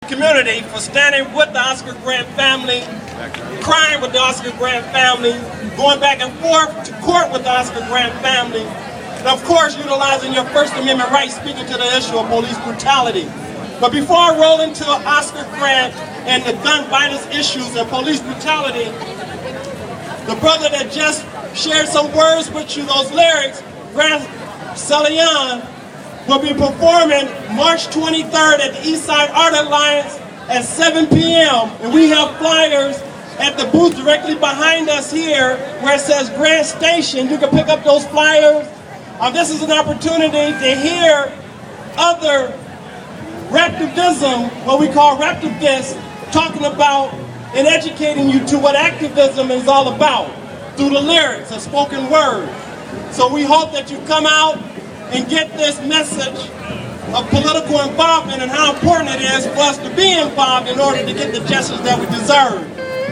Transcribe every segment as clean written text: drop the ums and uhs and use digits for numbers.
Community for standing with the Oscar Grant family, crying with the Oscar Grant family, going back and forth to court with the Oscar Grant family, and of course utilizing your First Amendment rights, speaking to the issue of police brutality. But before I roll into Oscar Grant and the gun violence issues and police brutality, the brother that just shared some words with you, those lyrics, Grant Celian, will be performing March 23rd at the Eastside Art Alliance at 7 p.m. And we have flyers at the booth directly behind us here where it says Grant Station. You can pick up those flyers. This is an opportunity to hear other raptivism, what we call raptivists, talking about and educating you to what activism is all about through the lyrics and spoken word. So we hope that you come out and get this message of political involvement and how important it is for us to be involved in order to get the justice that we deserve.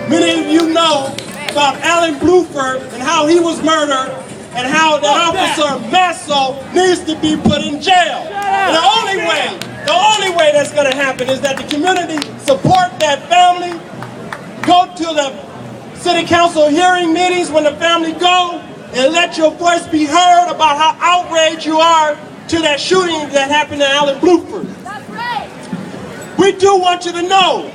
Many of you know about Alan Bluford and how he was murdered and how that officer Masso needs to be put in jail. And the only way that's going to happen is that the community support that family, go to the city council hearing meetings when the family go, and let your voice be heard about how outraged you are to that shooting that happened to Alan Bluford. That's right. We do want you to know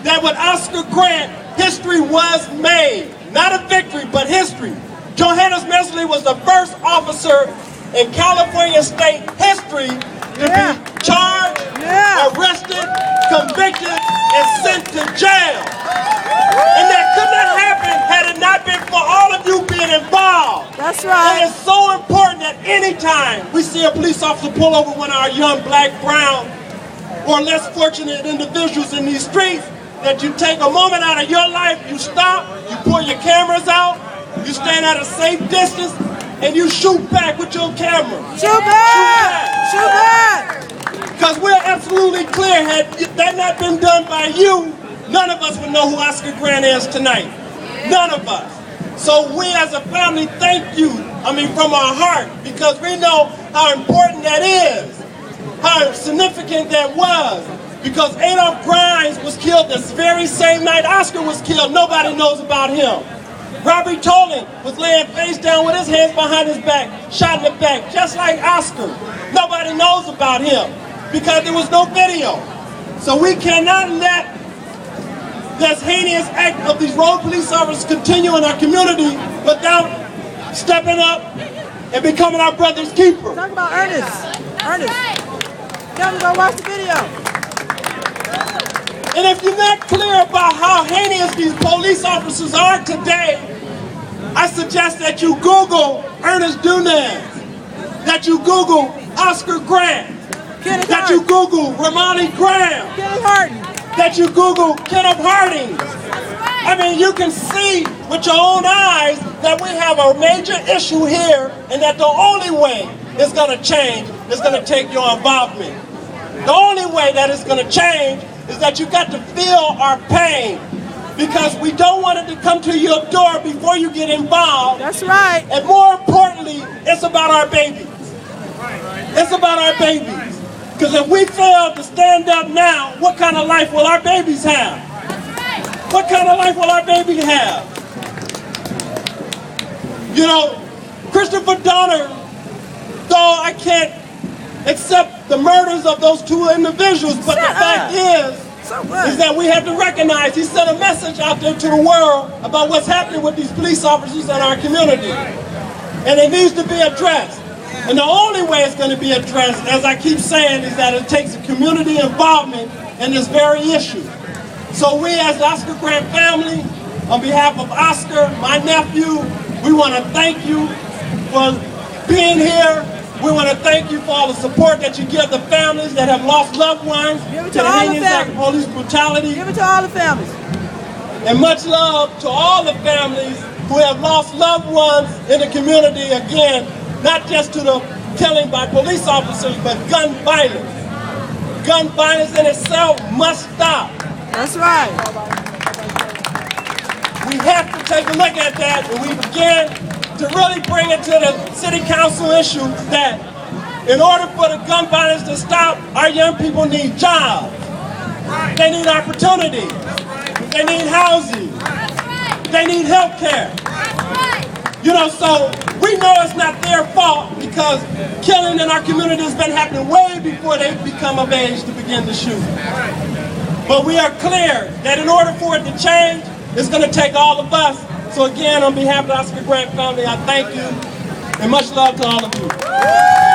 that with Oscar Grant, history was made. Not a victory, but history. Johannes Mesley was the first officer in California state history to be charged, arrested, convicted, and sent to jail. And that could not happen had it not been for all of you being involved. That's right. And it's so important that anytime we see a police officer pull over one of our young black, brown, or less fortunate individuals in these streets, that you take a moment out of your life, you stop, you pull your cameras out, you stand at a safe distance, and you shoot back with your camera. Shoot back! Shoot back! Because we're absolutely clear, had that not been done by you, none of us would know who Oscar Grant is tonight. None of us. So we as a family thank you, from our heart, because we know how important that is, how significant that was. Because Adolph Grimes was killed this very same night Oscar was killed. Nobody knows about him. Robbie Tolan was laying face down with his hands behind his back, shot in the back, just like Oscar. Nobody knows about him because there was no video. So we cannot let this heinous act of these road police officers continue in our community without stepping up and becoming our brother's keeper. Talk about Ernest. Ernest. Tell me to go watch the video. And if you're not clear about how heinous these police officers are today, I suggest that you Google Ernest Dunez, that you Google Oscar Grant, that you Google Ramani Graham, that you Google Kenneth Harding. You can see with your own eyes that we have a major issue here, and that the only way it's going to change is going to take your involvement. The only way that it's going to change is that you got to feel our pain, because we don't want it to come to your door before you get involved. That's right. And more importantly, it's about our babies. It's about our babies. Because if we fail to stand up now, what kind of life will our babies have? What kind of life will our baby have? Christopher Donner, though I can't accept the murders of those two individuals, but the fact is that we have to recognize he sent a message out there to the world about what's happening with these police officers in our community. And it needs to be addressed. And the only way it's going to be addressed, as I keep saying, is that it takes a community involvement in this very issue. So we as the Oscar Grant family, on behalf of Oscar, my nephew, we want to thank you for being here. We want to thank you for all the support that you give the families that have lost loved ones to the heinous act of police brutality. Give it to all the families. And much love to all the families who have lost loved ones in the community, again, not just to the killing by police officers, but gun violence. Gun violence in itself must stop. That's right. We have to take a look at that, and we begin to really bring it to the city council issue that in order for the gun violence to stop, our young people need jobs. They need opportunity. They need housing. They need health care. You know, so we know it's not their fault because killing in our community has been happening way before they become of age to begin to shoot. But we are clear that in order for it to change, it's going to take all of us. So again, on behalf of the Oscar Grant family, I thank you and much love to all of you.